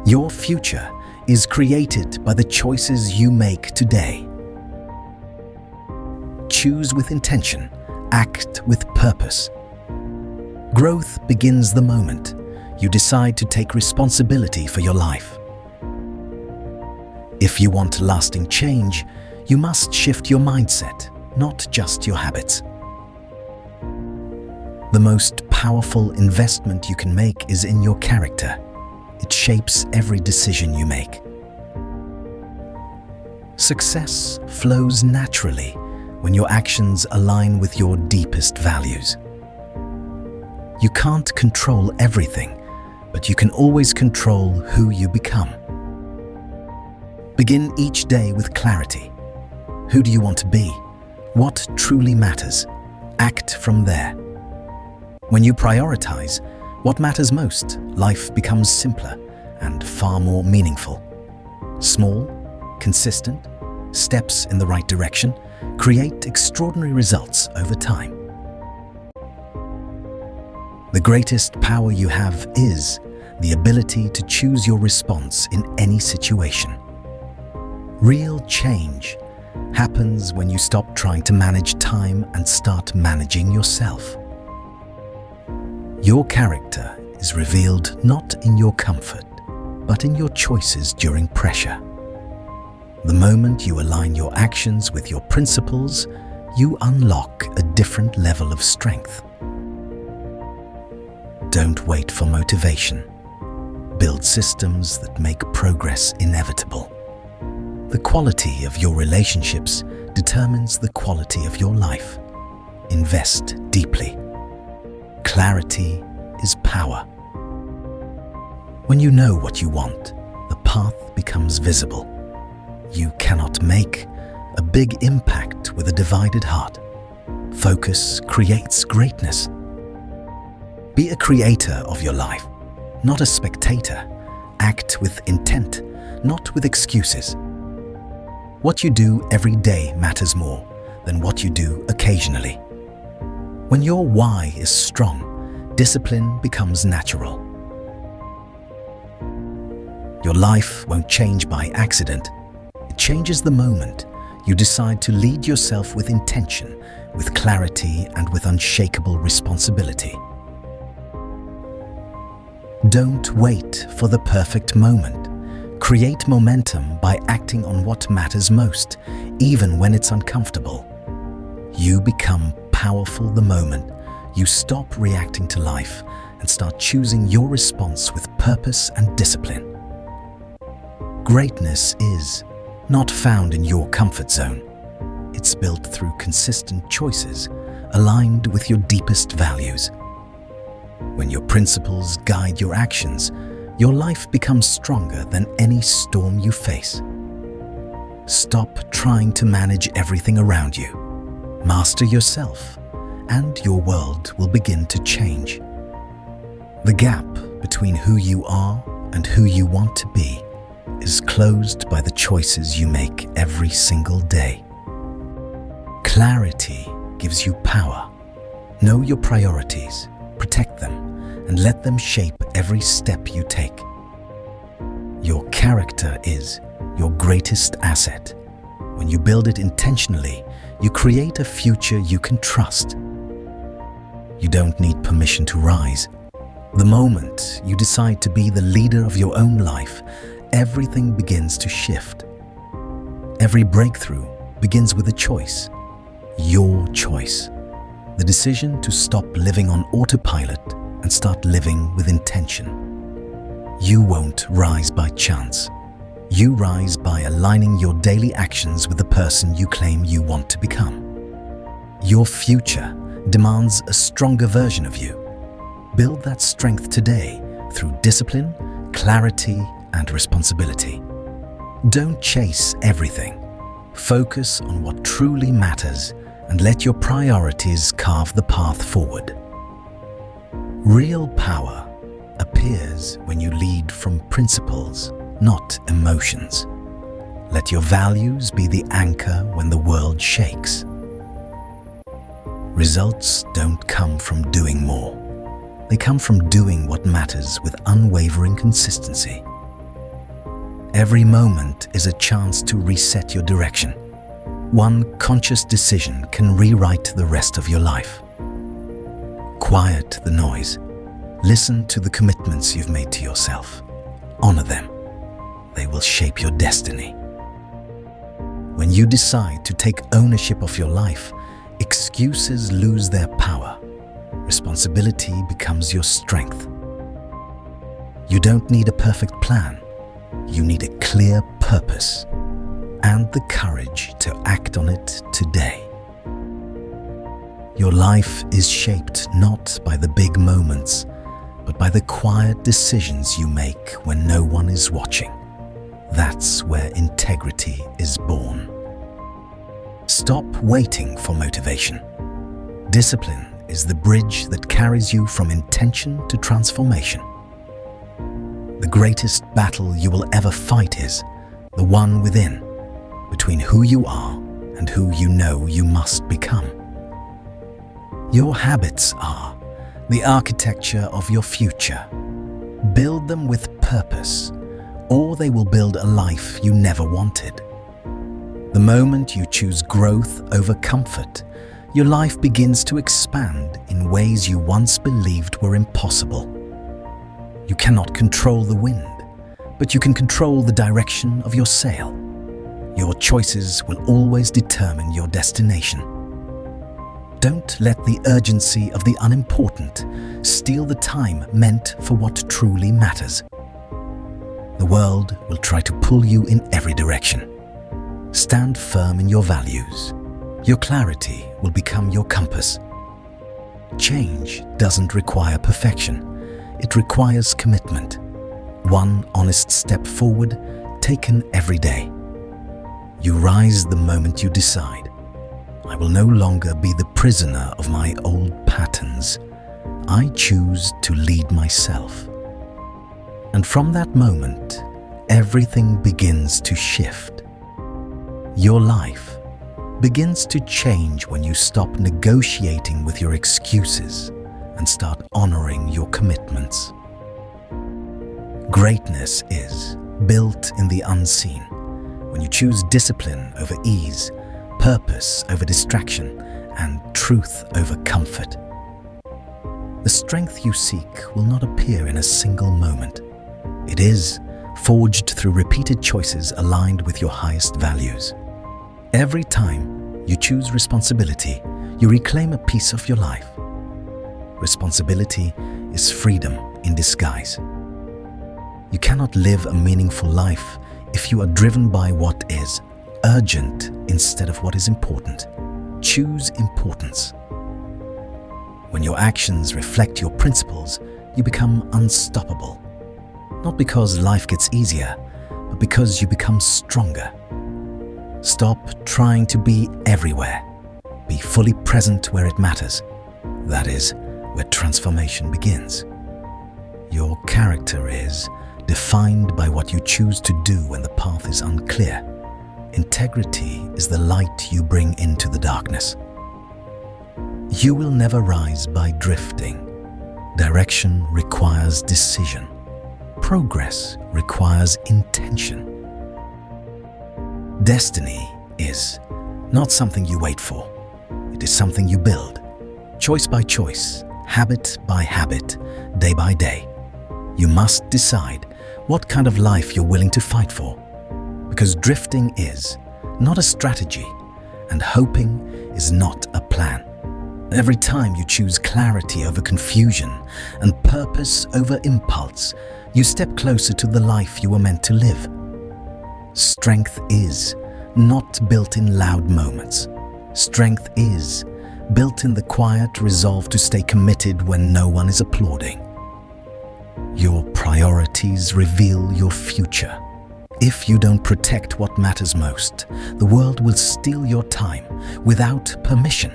Your future is created by the choices you make today. Choose with intention, act with purpose. Growth begins the moment you decide to take responsibility for your life. If you want lasting change, you must shift your mindset, not just your habits. The most powerful investment you can make is in your character. It shapes every decision you make. Success flows naturally when your actions align with your deepest values. You can't control everything, but you can always control who you become. Begin each day with clarity. Who do you want to be? What truly matters? Act from there. When you prioritize what matters most, life becomes simpler and far more meaningful. Small, consistent steps in the right direction create extraordinary results over time. The greatest power you have is the ability to choose your response in any situation. Real change happens when you stop trying to manage time and start managing yourself. Your character is revealed not in your comfort, but in your choices during pressure. The moment you align your actions with your principles, you unlock a different level of strength. Don't wait for motivation. Build systems that make progress inevitable. The quality of your relationships determines the quality of your life. Invest deeply. Clarity is power. When you know what you want, the path becomes visible. You cannot make a big impact with a divided heart. Focus creates greatness. Be a creator of your life, not a spectator. Act with intent, not with excuses. What you do every day matters more than what you do occasionally. When your why is strong, discipline becomes natural. Your life won't change by accident. It changes the moment you decide to lead yourself with intention, with clarity, and with unshakable responsibility. Don't wait for the perfect moment. Create momentum by acting on what matters most, even when it's uncomfortable. You become powerful the moment you stop reacting to life and start choosing your response with purpose and discipline. Greatness is not found in your comfort zone. It's built through consistent choices aligned with your deepest values. When your principles guide your actions, your life becomes stronger than any storm you face. Stop trying to manage everything around you. Master yourself, and your world will begin to change. The gap between who you are and who you want to be is closed by the choices you make every single day. Clarity gives you power. Know your priorities, protect them, and let them shape every step you take. Your character is your greatest asset. When you build it intentionally, you create a future you can trust. You don't need permission to rise. The moment you decide to be the leader of your own life, everything begins to shift. Every breakthrough begins with a choice. Your choice. The decision to stop living on autopilot and start living with intention. You won't rise by chance. You rise by aligning your daily actions with the person you claim you want to become. Your future demands a stronger version of you. Build that strength today through discipline, clarity, and responsibility. Don't chase everything. Focus on what truly matters and let your priorities carve the path forward. Real power appears when you lead from principles, not emotions. Let your values be the anchor when the world shakes. Results don't come from doing more. They come from doing what matters with unwavering consistency. Every moment is a chance to reset your direction. One conscious decision can rewrite the rest of your life. Quiet the noise. Listen to the commitments you've made to yourself. Honor them. They will shape your destiny. When you decide to take ownership of your life, excuses lose their power. Responsibility becomes your strength. You don't need a perfect plan. You need a clear purpose and the courage to act on it today. Your life is shaped not by the big moments, but by the quiet decisions you make when no one is watching. That's where integrity is born. Stop waiting for motivation. Discipline is the bridge that carries you from intention to transformation. The greatest battle you will ever fight is the one within, between who you are and who you know you must become. Your habits are the architecture of your future. Build them with purpose, or they will build a life you never wanted. The moment you choose growth over comfort, your life begins to expand in ways you once believed were impossible. You cannot control the wind, but you can control the direction of your sail. Your choices will always determine your destination. Don't let the urgency of the unimportant steal the time meant for what truly matters. The world will try to pull you in every direction. Stand firm in your values. Your clarity will become your compass. Change doesn't require perfection. It requires commitment. One honest step forward, taken every day. You rise the moment you decide. I will no longer be the prisoner of my old patterns. I choose to lead myself. And from that moment, everything begins to shift. Your life begins to change when you stop negotiating with your excuses and start honoring your commitments. Greatness is built in the unseen. When you choose discipline over ease, purpose over distraction, and truth over comfort. The strength you seek will not appear in a single moment. It is forged through repeated choices aligned with your highest values. Every time you choose responsibility, you reclaim a piece of your life. Responsibility is freedom in disguise. You cannot live a meaningful life if you are driven by what is urgent instead of what is important. Choose importance. When your actions reflect your principles, you become unstoppable. Not because life gets easier, but because you become stronger. Stop trying to be everywhere. Be fully present where it matters. That is where transformation begins. Your character is defined by what you choose to do when the path is unclear. Integrity is the light you bring into the darkness. You will never rise by drifting. Direction requires decision. Progress requires intention. Destiny is not something you wait for. It is something you build, choice by choice, habit by habit, day by day. You must decide what kind of life you're willing to fight for. Because drifting is not a strategy, and hoping is not a plan. Every time you choose clarity over confusion and purpose over impulse, you step closer to the life you were meant to live. Strength is not built in loud moments. Strength is built in the quiet resolve to stay committed when no one is applauding. Your priorities reveal your future. If you don't protect what matters most, the world will steal your time without permission.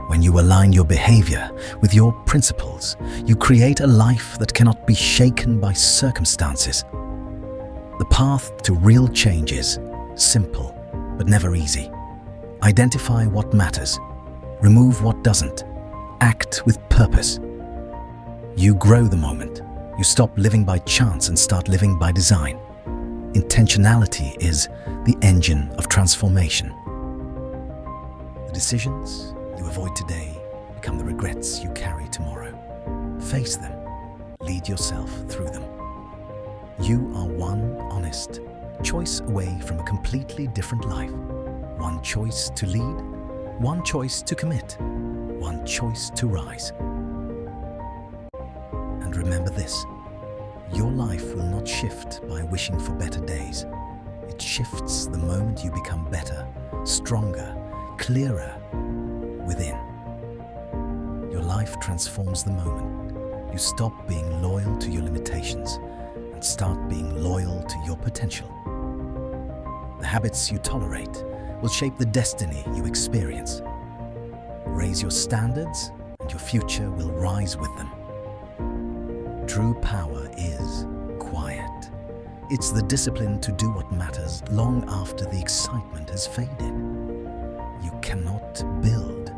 When you align your behavior with your principles, you create a life that cannot be shaken by circumstances. The path to real change is simple, but never easy. Identify what matters. Remove what doesn't. Act with purpose. You grow the moment. You stop living by chance and start living by design. intentionality is the engine of transformation. The decisions you avoid today become the regrets you carry tomorrow. Face them. Lead yourself through them. You are one honest choice away from a completely different life. One choice to lead, one choice to commit, one choice to rise. And remember this, your life will not shift by wishing for better days. It shifts the moment you become better, stronger, clearer within. Your life transforms the moment you stop being loyal to your limitations and start being loyal to your potential. The habits you tolerate will shape the destiny you experience. Raise your standards and your future will rise with them. True power is quiet. It's the discipline to do what matters long after the excitement has faded. You cannot build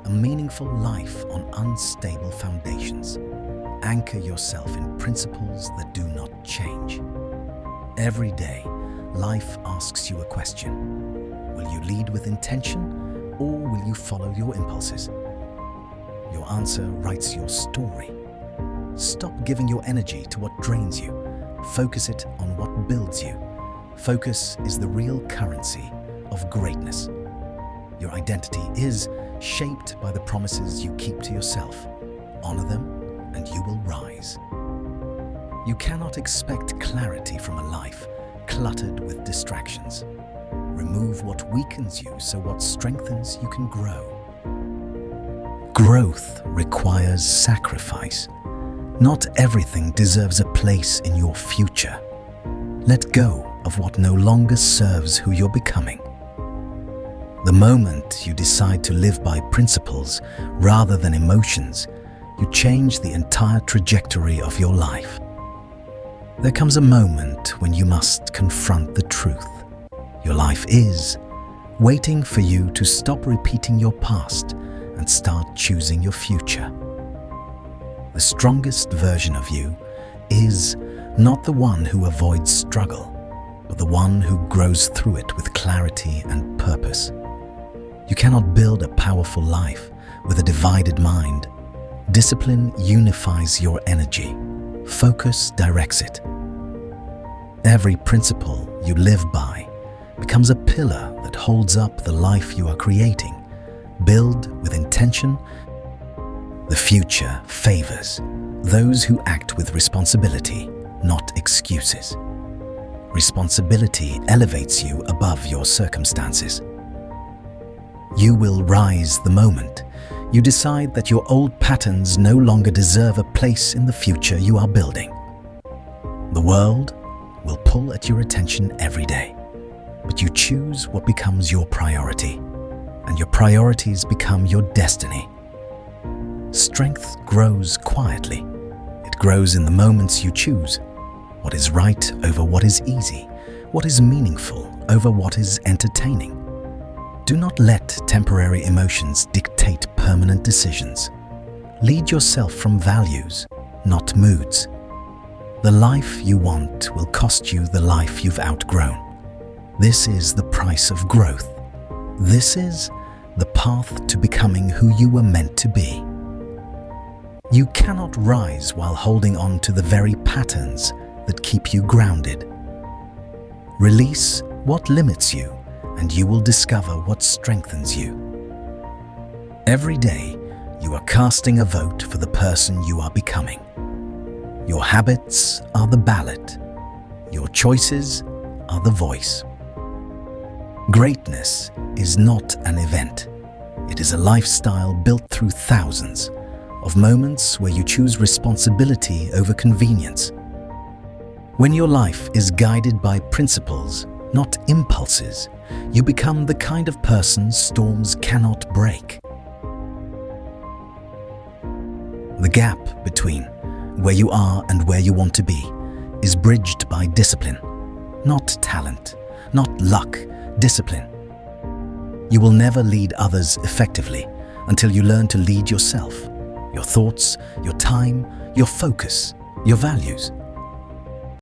a meaningful life on unstable foundations. Anchor yourself in principles that do not change. Every day, life asks you a question. Will you lead with intention, or will you follow your impulses? Your answer writes your story. Stop giving your energy to what drains you. Focus it on what builds you. Focus is the real currency of greatness. Your identity is shaped by the promises you keep to yourself. Honor them, and you will rise. You cannot expect clarity from a life cluttered with distractions. Remove what weakens you so what strengthens you can grow. Growth requires sacrifice. Not everything deserves a place in your future. Let go of what no longer serves who you're becoming. The moment you decide to live by principles rather than emotions, you change the entire trajectory of your life. There comes a moment when you must confront the truth. Your life is waiting for you to stop repeating your past and start choosing your future. The strongest version of you is not the one who avoids struggle, but the one who grows through it with clarity and purpose. You cannot build a powerful life with a divided mind. Discipline unifies your energy. Focus directs it. Every principle you live by becomes a pillar that holds up the life you are creating. Build with intention. The future favors those who act with responsibility, not excuses. Responsibility elevates you above your circumstances. You will rise the moment you decide that your old patterns no longer deserve a place in the future you are building. The world will pull at your attention every day, but you choose what becomes your priority, and your priorities become your destiny. Strength grows quietly. It grows in the moments you choose. What is right over what is easy, what is meaningful over what is entertaining. Do not let temporary emotions dictate permanent decisions. Lead yourself from values, not moods. The life you want will cost you the life you've outgrown. This is the price of growth. This is the path to becoming who you were meant to be. You cannot rise while holding on to the very patterns that keep you grounded. Release what limits you, and you will discover what strengthens you. Every day, you are casting a vote for the person you are becoming. Your habits are the ballot. Your choices are the voice. Greatness is not an event. It is a lifestyle built through thousands of moments where you choose responsibility over convenience. When your life is guided by principles, not impulses, you become the kind of person storms cannot break. The gap between where you are and where you want to be is bridged by discipline, not talent, not luck, discipline. You will never lead others effectively until you learn to lead yourself, your thoughts, your time, your focus, your values.